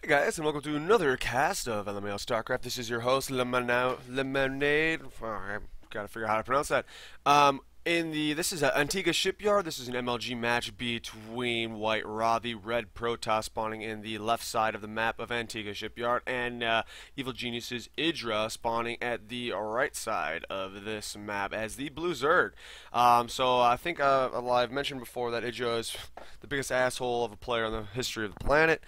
Hey guys, and welcome to another cast of LMAO StarCraft. This is your host, LMAOnade. Oh, I gotta figure out how to pronounce that. This is Antigua Shipyard. This is an MLG match between WhiteRa, the red Protoss spawning in the left side of the map of Antigua Shipyard, and Evil Genius's Idra spawning at the right side of this map as the blue Zerg. So I think I've mentioned before that Idra is the biggest asshole of a player in the history of the planet.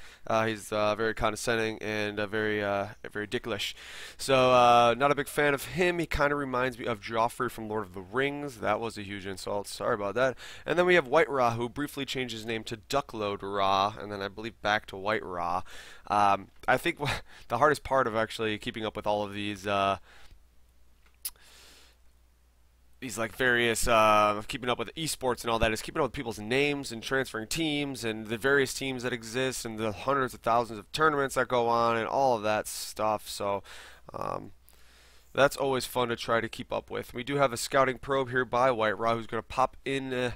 He's very condescending and very dicklish. So not a big fan of him. He kind of reminds me of Joffrey from Lord of the Rings. That was a huge insult. Sorry about that. And then we have WhiteRa, who briefly changed his name to Duckload Ra, and then I believe back to WhiteRa. I think the hardest part of actually keeping up with all of these like various keeping up with esports and all that is keeping up with people's names and transferring teams and the various teams that exist and the hundreds of thousands of tournaments that go on and all of that stuff. So that's always fun to try to keep up with. We do have a scouting probe here by WhiteRa, who's going to pop in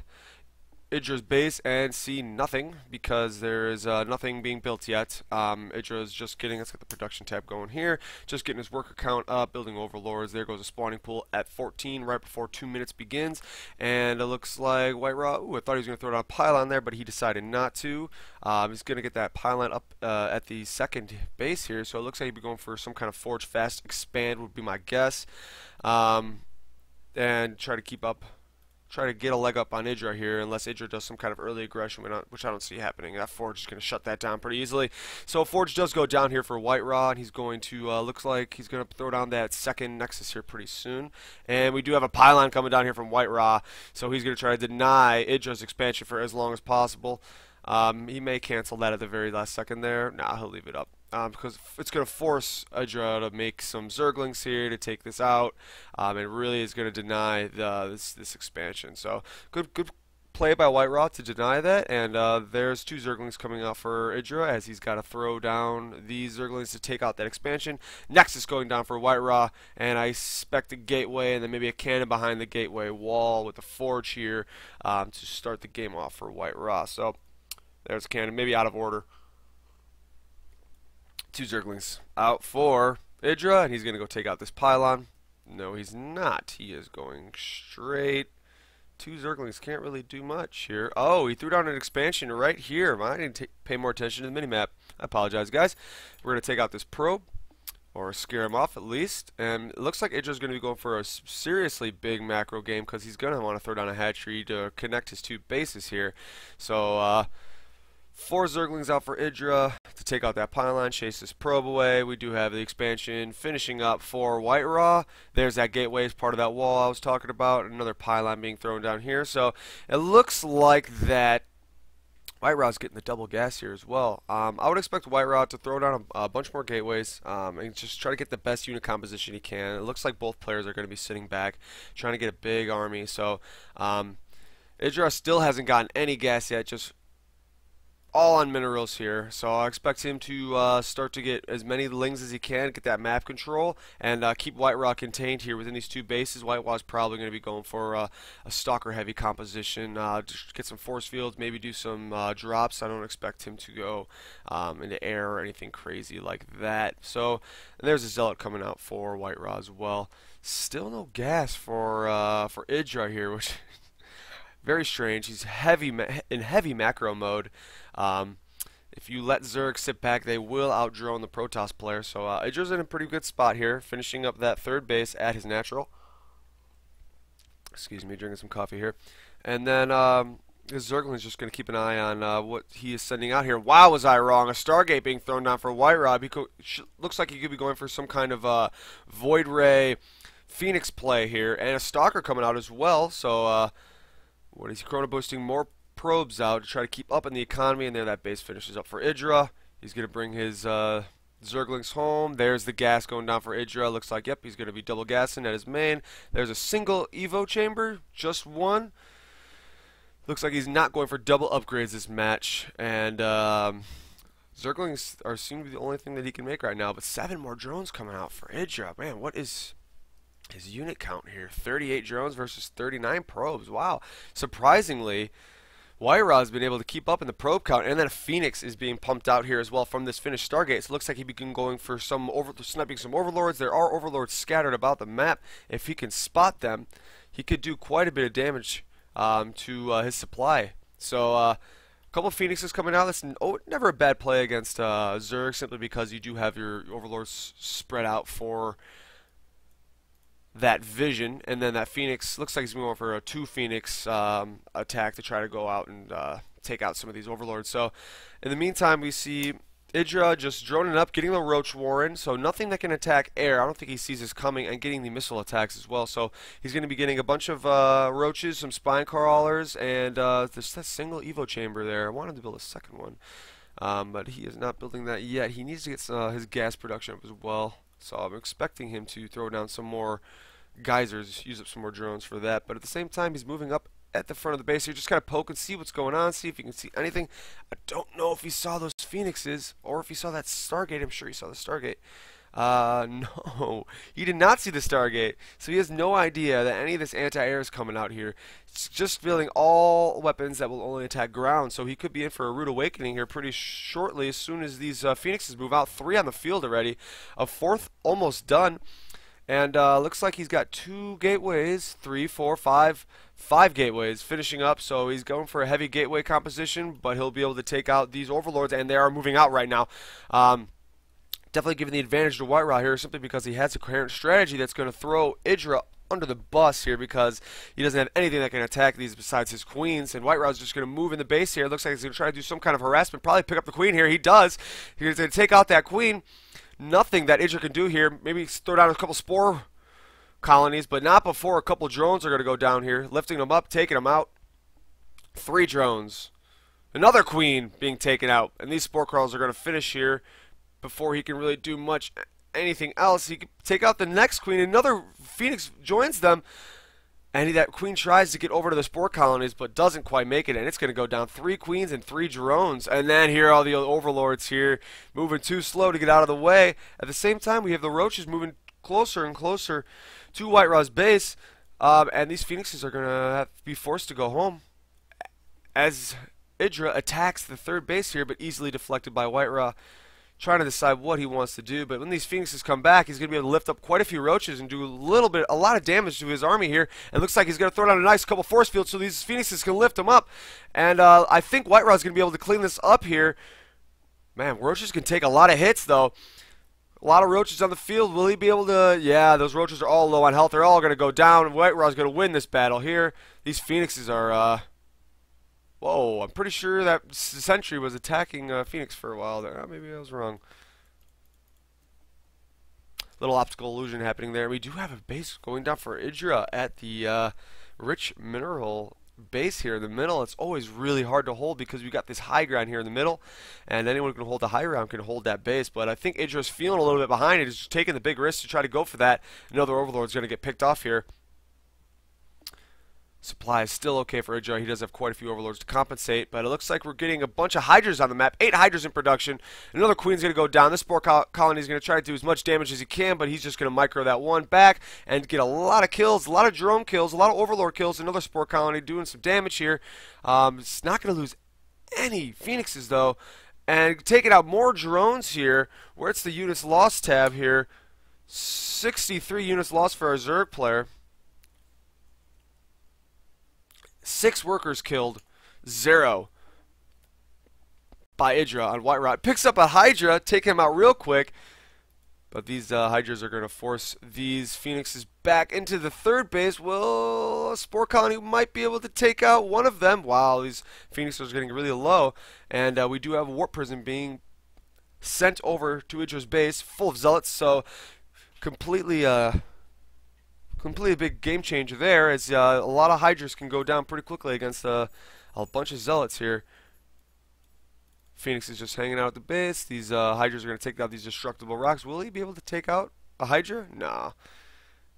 Idra's base and see nothing because there is nothing being built yet. Idra is just getting, let's get the production tab going here, just getting his worker count up, building overlords. There goes a spawning pool at 14 right before 2 minutes begins, and it looks like WhiteRa, I thought he was going to throw down a pylon there, but he decided not to. He's going to get that pylon up at the second base here, so it looks like he'd be going for some kind of forge fast expand would be my guess, and try to keep up. Try to get a leg up on Idra here, unless Idra does some kind of early aggression, which I don't see happening. That Forge is going to shut that down pretty easily. So Forge does go down here for WhiteRa, and he's going to, looks like he's going to throw down that second Nexus here pretty soon. And we do have a pylon coming down here from WhiteRa, so he's going to try to deny Idra's expansion for as long as possible. He may cancel that at the very last second there. Nah, he'll leave it up. Because it's going to force Idra to make some Zerglings here to take this out. It really is going to deny this expansion. So good play by WhiteRa to deny that. And there's 2 Zerglings coming out for Idra as he's got to throw down these Zerglings to take out that expansion. Nexus going down for WhiteRa, and I expect a gateway and then maybe a cannon behind the gateway wall with a forge here to start the game off for WhiteRa. So there's a cannon, maybe out of order. 2 Zerglings out for Idra, and he's going to go take out this pylon. No, he's not. He is going straight. 2 Zerglings can't really do much here. Oh, he threw down an expansion right here. I didn't pay more attention to the minimap. I apologize, guys. We're going to take out this probe, or scare him off at least. And it looks like Idra's going to be going for a seriously big macro game because he's going to want to throw down a hatchery to connect his 2 bases here. So, 4 Zerglings out for Idra to take out that pylon, chase this probe away. We do have the expansion finishing up for WhiteRa. There's that gateway as part of that wall I was talking about. Another pylon being thrown down here. So it looks like that WhiteRa's getting the double gas here as well. I would expect WhiteRa to throw down a bunch more gateways and just try to get the best unit composition he can. It looks like both players are going to be sitting back, trying to get a big army. So Idra still hasn't gotten any gas yet, just all on minerals here, so I expect him to start to get as many lings as he can, get that map control, and keep WhiteRa contained here within these 2 bases. WhiteRa's probably going to be going for a stalker-heavy composition, just get some force fields, maybe do some drops. I don't expect him to go into air or anything crazy like that. So and there's a Zealot coming out for WhiteRa as well. Still no gas for Idra here, which very strange. He's in heavy macro mode. If you let Zerg sit back, they will outdrone the Protoss player. So Idra's in a pretty good spot here, finishing up that 3rd base at his natural. Excuse me, drinking some coffee here. And then his Zergling's just going to keep an eye on what he is sending out here. Wow, was I wrong? A Stargate being thrown down for WhiteRa. Because looks like he could be going for some kind of Void Ray Phoenix play here. And a Stalker coming out as well. So what is he chrono boosting more probes out to try to keep up in the economy, and there that base finishes up for Idra. He's going to bring his Zerglings home. There's the gas going down for Idra. Looks like, yep, he's going to be double gassing at his main. There's a single Evo chamber, just one. Looks like he's not going for double upgrades this match, and Zerglings seem to be the only thing that he can make right now, but 7 more drones coming out for Idra. Man, what is his unit count here? 38 drones versus 39 probes. Wow. Surprisingly, WhiteRa has been able to keep up in the probe count, and then a Phoenix is being pumped out here as well from this finished Stargate. So it looks like he began going for some sniping some Overlords. There are Overlords scattered about the map. If he can spot them, he could do quite a bit of damage to his supply. So a couple of Phoenixes coming out. That's never a bad play against Zerg, simply because you do have your Overlords spread out for that vision, and then that Phoenix looks like he's going for a 2 Phoenix attack to try to go out and take out some of these Overlords. So in the meantime, we see Idra just droning up, getting the Roach Warren, so nothing that can attack air. I don't think he sees this coming, and getting the missile attacks as well. So he's going to be getting a bunch of Roaches, some Spine Crawlers, and there's that single Evo chamber there. I wanted to build a second one, but he is not building that yet. He needs to get his gas production up as well. So I'm expecting him to throw down some more geysers, use up some more drones for that. But at the same time, he's moving up at the front of the base here. Just kind of poke and see what's going on, see if you can see anything. I don't know if he saw those Phoenixes or if he saw that Stargate. I'm sure he saw the Stargate. No, he did not see the Stargate. So he has no idea that any of this anti-air is coming out here. It's just fielding all weapons that will only attack ground. So he could be in for a rude awakening here pretty shortly as soon as these Phoenixes move out. 3 on the field already. A 4th almost done. And looks like he's got 2 gateways, 3, 4, 5 gateways finishing up. So he's going for a heavy gateway composition, but he'll be able to take out these Overlords, and they are moving out right now. Definitely giving the advantage to WhiteRa here, simply because he has a coherent strategy that's going to throw Idra under the bus here, because he doesn't have anything that can attack these besides his queens. And WhiteRa is just going to move in the base here. It looks like he's going to try to do some kind of harassment, probably pick up the queen here. He does. He's going to take out that queen. Nothing that Idra can do here. Maybe throw down a couple spore colonies, but not before a couple drones are going to go down here, lifting them up, taking them out. 3 drones. Another queen being taken out, and these spore crawlers are going to finish here before he can really do much anything else. He can take out the next queen. Another Phoenix joins them, and that queen tries to get over to the spore colonies but doesn't quite make it, and it's going to go down. 3 queens and 3 drones, and then here are all the Overlords here moving too slow to get out of the way. At the same time, we have the Roaches moving closer and closer to WhiteRa's base, and these Phoenixes are going to be forced to go home as Idra attacks the 3rd base here, but easily deflected by WhiteRa, trying to decide what he wants to do. But when these Phoenixes come back, he's going to be able to lift up quite a few Roaches and do a lot of damage to his army here. And looks like he's going to throw down a nice couple force fields so these Phoenixes can lift him up. And I think WhiteRa is going to be able to clean this up here. Man, Roaches can take a lot of hits, though. A lot of Roaches on the field. Will he be able to? Yeah, those Roaches are all low on health. They're all going to go down. WhiteRa is going to win this battle here. These Phoenixes are whoa, I'm pretty sure that Sentry was attacking Phoenix for a while there. Oh, maybe I was wrong. Little optical illusion happening there. We do have a base going down for Idra at the rich mineral base here in the middle. It's always really hard to hold because we've got this high ground here in the middle, and anyone who can hold the high ground can hold that base. But I think Idra's feeling a little bit behind it. He's just taking the big risk to try to go for that. Another Overlord's going to get picked off here. Supply is still okay for Idra. He does have quite a few Overlords to compensate, but it looks like we're getting a bunch of Hydras on the map. 8 Hydras in production. Another Queen's going to go down. This spore colony is going to try to do as much damage as he can, but he's just going to micro that one back and get a lot of kills, a lot of drone kills, a lot of Overlord kills. Another spore colony doing some damage here. It's not going to lose any Phoenixes, though. And taking out more drones here. Where it's the units lost tab here. 63 units lost for our Zerg player. 6 workers killed, 0 by Idra on WhiteRa. Picks up a Hydra, take him out real quick, but these Hydras are going to force these Phoenixes back into the 3rd base. Well, a Spore Colony might be able to take out one of them. Wow, these Phoenixes are getting really low, and we do have a Warp Prism being sent over to Idra's base, full of Zealots, so completely a big game changer there, as a lot of Hydras can go down pretty quickly against a bunch of Zealots here. Phoenix is just hanging out at the base. These Hydras are going to take out these destructible rocks. Will he be able to take out a Hydra? Nah.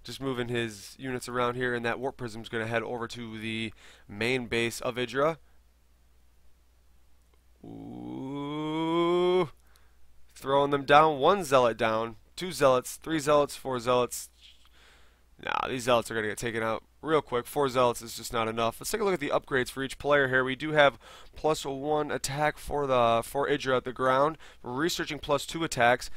Just moving his units around here, and that Warp Prism is going to head over to the main base of Idra. Ooh. Throwing them down. 1 Zealot down. 2 Zealots. 3 Zealots. 4 Zealots. Nah, these Zealots are going to get taken out real quick. 4 Zealots is just not enough. Let's take a look at the upgrades for each player here. We do have +1 attack for Idra at the ground. We're researching +2 attacks.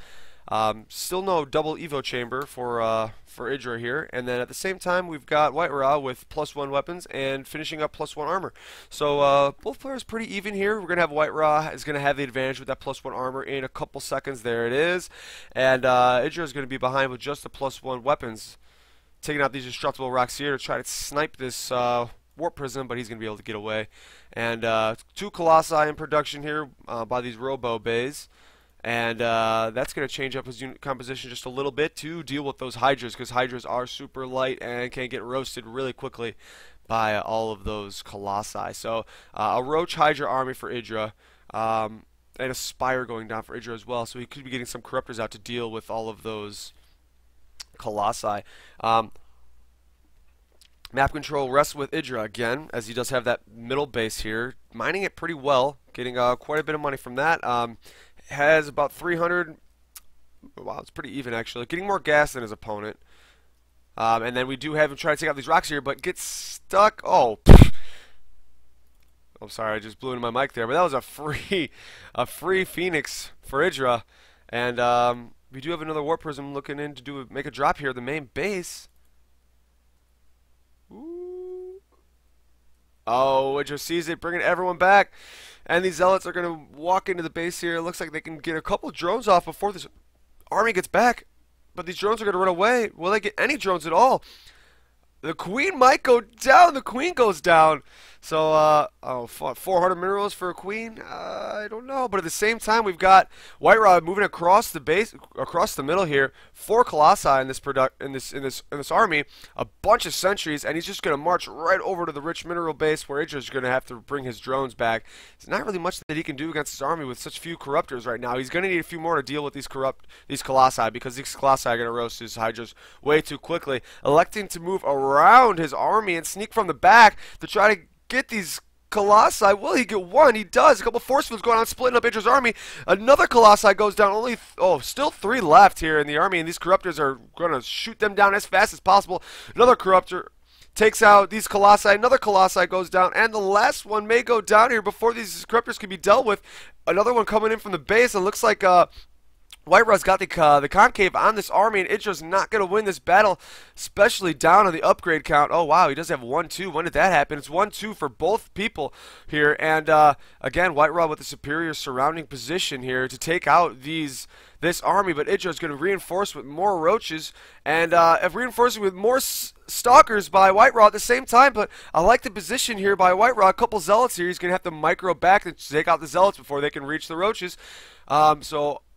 Still no double Evo chamber for Idra here, and then at the same time we've got WhiteRa with +1 weapons and finishing up +1 armor. So both players pretty even here. We're gonna have WhiteRa is gonna have the advantage with that +1 armor in a couple seconds. There it is, and Idra is gonna be behind with just the +1 weapons, taking out these destructible rocks here to try to snipe this warp prism, but he's gonna be able to get away. And 2 Colossi in production here by these Robo Bays. And that's going to change up his unit composition just a little bit to deal with those Hydras, because Hydras are super light and can get roasted really quickly by all of those Colossi. So a Roach Hydra army for Idra, and a Spire going down for Idra as well. So he could be getting some Corruptors out to deal with all of those Colossi. Map control rests with Idra again, as he does have that middle base here, mining it pretty well, getting quite a bit of money from that. Has about 300. Wow, it's pretty even actually. Getting more gas than his opponent. And then we do have him try to take out these rocks here, but gets stuck. Oh, I'm sorry, I just blew into my mic there, but that was a free Phoenix for Idra. And we do have another Warp Prism looking in to make a drop here at the main base. Ooh. Oh, Idra sees it, bringing everyone back. And these Zealots are going to walk into the base here. It looks like they can get a couple drones off before this army gets back. But these drones are going to run away. Will they get any drones at all? The Queen might go down. The Queen goes down. So, 400 minerals for a Queen? I don't know. But at the same time, we've got WhiteRa moving across the base, across the middle here. 4 Colossi in this army. A bunch of sentries, and he's just going to march right over to the rich mineral base where Idra's going to have to bring his drones back. There's not really much that he can do against this army with such few Corruptors right now. He's going to need a few more to deal with these Colossi, because these Colossi are going to roast his Hydras way too quickly. Electing to move around his army and sneak from the back to try to get these Colossi. Will he get one? He does. A couple force fields going on, splitting up Idra's army. Another Colossi goes down. Only, still 3 left here in the army, and these Corruptors are going to shoot them down as fast as possible. Another Corruptor takes out these Colossi. Another Colossi goes down, and the last one may go down here before these Corruptors can be dealt with. Another one coming in from the base. It looks like WhiteRa's got the concave on this army, and Idra's not going to win this battle, especially down on the upgrade count. Oh, wow, he does have 1-2. When did that happen? It's 1-2 for both people here. And, again, WhiteRa with a superior surrounding position here to take out this army, but Idra's going to reinforce with more Roaches, and reinforcing with more Stalkers by WhiteRa at the same time. But I like the position here by WhiteRa. A couple Zealots here. He's going to have to micro back to take out the Zealots before they can reach the Roaches.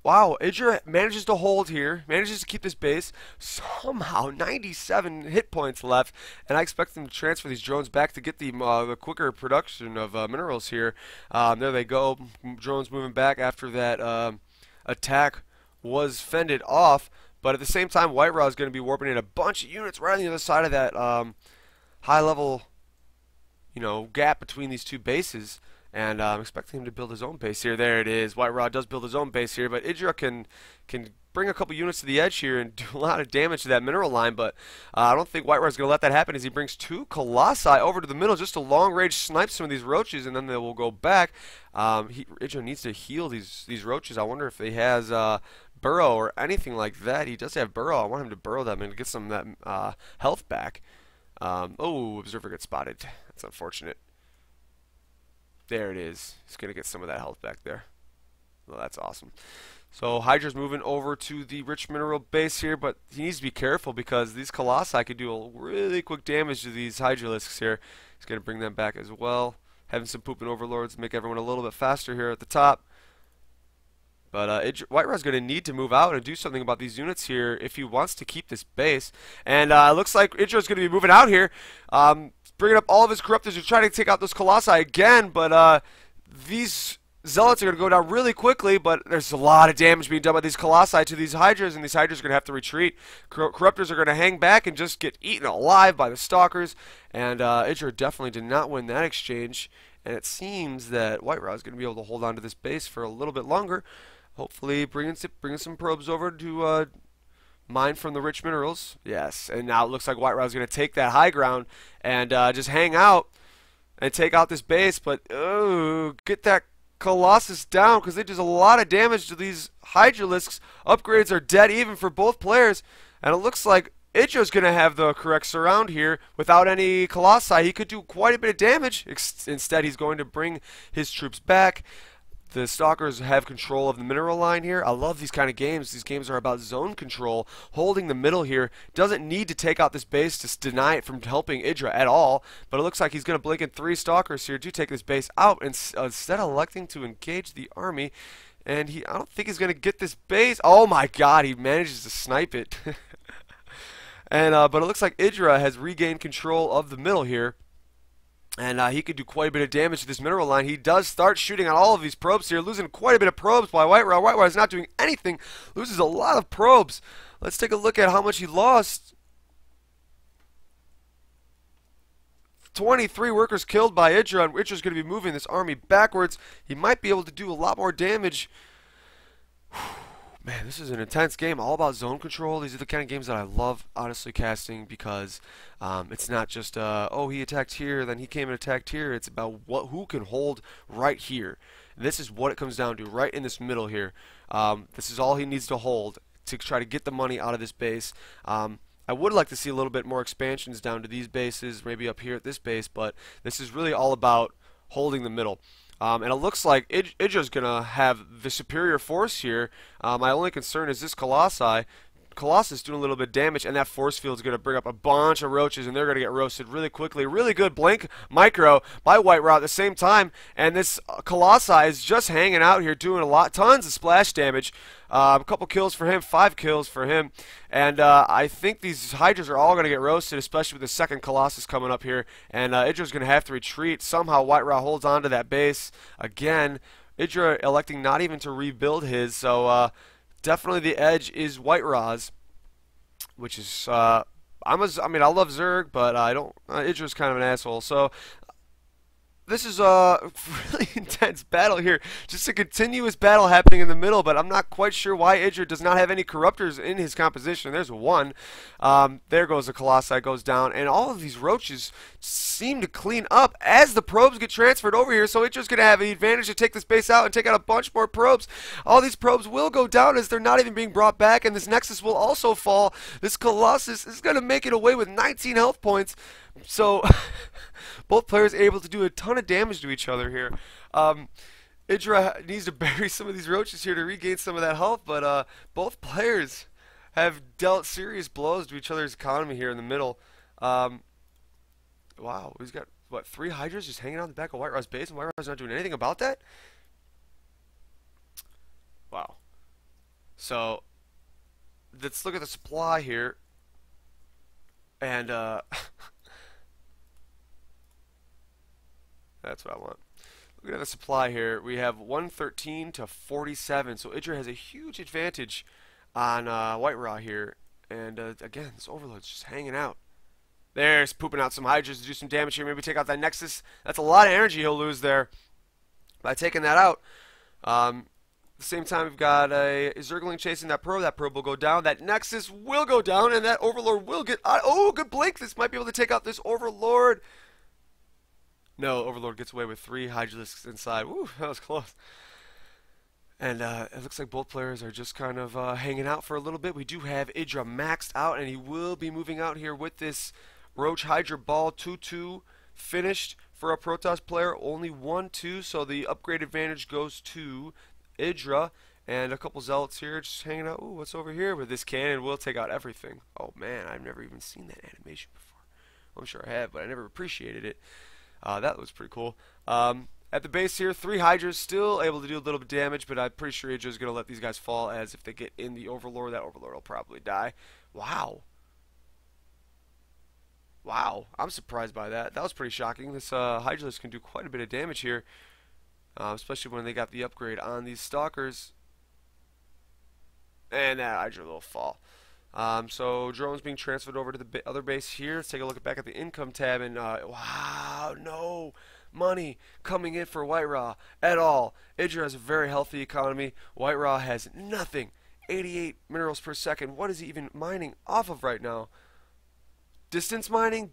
Wow, Idra manages to hold here, manages to keep this base. Somehow, 97 hit points left, and I expect them to transfer these drones back to get the quicker production of minerals here. There they go, drones moving back after that attack was fended off. But at the same time, WhiteRa is going to be warping in a bunch of units right on the other side of that high-level, gap between these two bases. And I'm expecting him to build his own base here. There it is. WhiteRa does build his own base here, but Idra can bring a couple units to the edge here and do a lot of damage to that mineral line. But I don't think WhiteRa is going to let that happen, as he brings 2 Colossi over to the middle just to long-range snipe some of these Roaches, and then they will go back. Idra needs to heal these Roaches. I wonder if he has Burrow or anything like that. He does have Burrow. I want him to burrow them and get some of that health back. Oh, Observer gets spotted. That's unfortunate. There it is. He's going to get some of that health back there. Well, that's awesome. So Hydra's moving over to the rich mineral base here, but he needs to be careful because these Colossi could do a really quick damage to these Hydralisks here. He's going to bring them back as well. Having some pooping overlords make everyone a little bit faster here at the top. But WhiteRa's going to need to move out and do something about these units here if he wants to keep this base. And it looks like Idra's going to be moving out here, bringing up all of his Corruptors to try to take out those Colossi again. But these Zealots are going to go down really quickly, but there's a lot of damage being done by these Colossi to these Hydras, and these Hydras are going to have to retreat. Corruptors are going to hang back and just get eaten alive by the Stalkers. And Idra definitely did not win that exchange. And it seems that WhiteRa is going to be able to hold on to this base for a little bit longer. Hopefully bringing some probes over to Mine from the rich minerals. Yes. And now it looks like WhiteRa's going to take that high ground and just hang out and take out this base. But, oh, get that Colossus down because it does a lot of damage to these Hydralisks. Upgrades are dead even for both players. And it looks like Idra's going to have the correct surround here without any Colossi. He could do quite a bit of damage. Instead, he's going to bring his troops back. The Stalkers have control of the mineral line here. I love these kind of games. These games are about zone control. Holding the middle here doesn't need to take out this base to deny it from helping Idra at all. But it looks like he's going to blink in 3 Stalkers here to take this base out instead of electing to engage the army. And I don't think he's going to get this base. Oh my god, he manages to snipe it. But it looks like Idra has regained control of the middle here. And he could do quite a bit of damage to this mineral line. He does start shooting on all of these probes here, losing quite a bit of probes by WhiteRa. WhiteRa is not doing anything, loses a lot of probes. Let's take a look at how much he lost. 23 workers killed by Idra, and Idra's going to be moving this army backwards. He might be able to do a lot more damage. Man, this is an intense game, all about zone control. These are the kind of games that I love, honestly, casting because it's not just, oh, he attacked here, then he came and attacked here. It's about who can hold right here. And this is what it comes down to, right in this middle here. This is all he needs to hold to try to get the money out of this base. I would like to see a little bit more expansions down to these bases, maybe up here at this base, but this is really all about holding the middle. And it looks like Idra's going to have the superior force here. My only concern is this Colossus doing a little bit of damage, and that force field is going to bring up a bunch of roaches, and they're going to get roasted really quickly. Really good blink micro by WhiteRa at the same time, and this Colossi is just hanging out here doing tons of splash damage. A couple kills for him, 5 kills for him, and I think these Hydras are all going to get roasted, especially with the second Colossus coming up here, and Idra's going to have to retreat. Somehow WhiteRa holds on to that base again. Idra electing not even to rebuild his, so definitely the edge is WhiteRa's, which is I mean I love Zerg, but I don't. Idra's kind of an asshole. So this is a really intense battle here. Just a continuous battle happening in the middle, but I'm not quite sure why Idra does not have any corruptors in his composition. There's one. There goes the Colossi, goes down, and all of these roaches seem to clean up as the probes get transferred over here, so Idra's going to have the advantage to take this base out and take out a bunch more probes. All these probes will go down as they're not even being brought back, and this Nexus will also fall. This Colossus is going to make it away with 19 health points. So both players are able to do a ton of damage to each other here. Idra needs to bury some of these roaches here to regain some of that health, but both players have dealt serious blows to each other's economy here in the middle. Wow, he's got, what, 3 Hydras just hanging out in the back of WhiteRa's base, and WhiteRa's not doing anything about that? Wow. So, let's look at the supply here. And, that's what I want. Look at the supply here. We have 113 to 47, so Idra has a huge advantage on WhiteRa here. And, again, this Overlord's just hanging out. There's pooping out some Hydras to do some damage here. Maybe take out that Nexus. That's a lot of energy he'll lose there by taking that out. At the same time, we've got a Zergling chasing that probe. That probe will go down. That Nexus will go down, and that Overlord will get out. Oh, good blink. This might be able to take out this Overlord. No, Overlord gets away with 3 Hydralisks inside. Woo, that was close. And it looks like both players are just kind of hanging out for a little bit. We do have Idra maxed out, and he will be moving out here with this Roach Hydra Ball 2-2 finished for a Protoss player. Only 1-2, so the upgrade advantage goes to Idra. And a couple Zealots here just hanging out. Ooh, what's over here? But this cannon will take out everything. Oh man, I've never even seen that animation before. I'm sure I have, but I never appreciated it. That was pretty cool. At the base here, 3 Hydras still able to do a little bit of damage, but I'm pretty sure Idra's going to let these guys fall, as if they get in the Overlord, that Overlord will probably die. Wow. Wow, I'm surprised by that. That was pretty shocking. This Hydralisk can do quite a bit of damage here, especially when they got the upgrade on these Stalkers. And that Hydra will fall. So drones being transferred over to the other base here. Let's take a look back at the income tab, and wow, no money coming in for WhiteRa at all. Idra has a very healthy economy. WhiteRa has nothing. 88 minerals per second. What is he even mining off of right now? Distance mining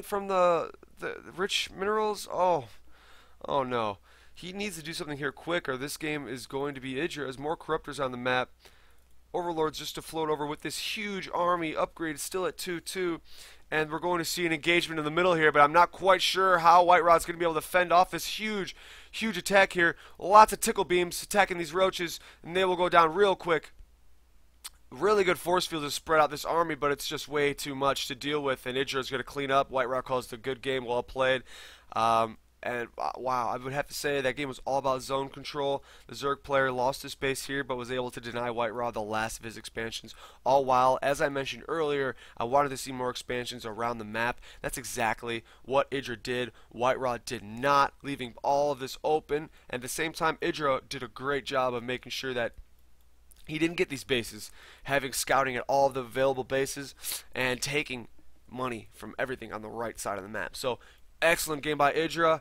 from the rich minerals. Oh no. He needs to do something here quick, or this game is going to be Idra as more corruptors on the map. Overlords just to float over with this huge army. Upgrade still at 2-2. And we're going to see an engagement in the middle here, but I'm not quite sure how WhiteRa's going to be able to fend off this huge attack here. Lots of tickle beams attacking these roaches, and they will go down real quick. Really good force field to spread out this army, but it's just way too much to deal with, and Idra is going to clean up. WhiteRa calls it a good game, well played. And wow, I would have to say that game was all about zone control. The Zerg player lost his base here, but was able to deny WhiteRa the last of his expansions. All while, as I mentioned earlier, I wanted to see more expansions around the map. That's exactly what Idra did. WhiteRa did not, leaving all of this open. And at the same time, Idra did a great job of making sure that he didn't get these bases, having scouting at all of the available bases and taking money from everything on the right side of the map. So excellent game by Idra.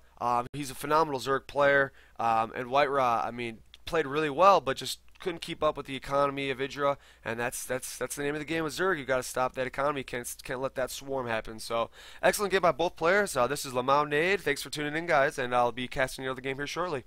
He's a phenomenal Zerg player, and WhiteRa, I mean, played really well, but just couldn't keep up with the economy of Idra, and that's the name of the game with Zerg. You got to stop that economy. Can't let that swarm happen. So excellent game by both players. This is LMAOnade. Thanks for tuning in, guys, and I'll be casting another game here shortly.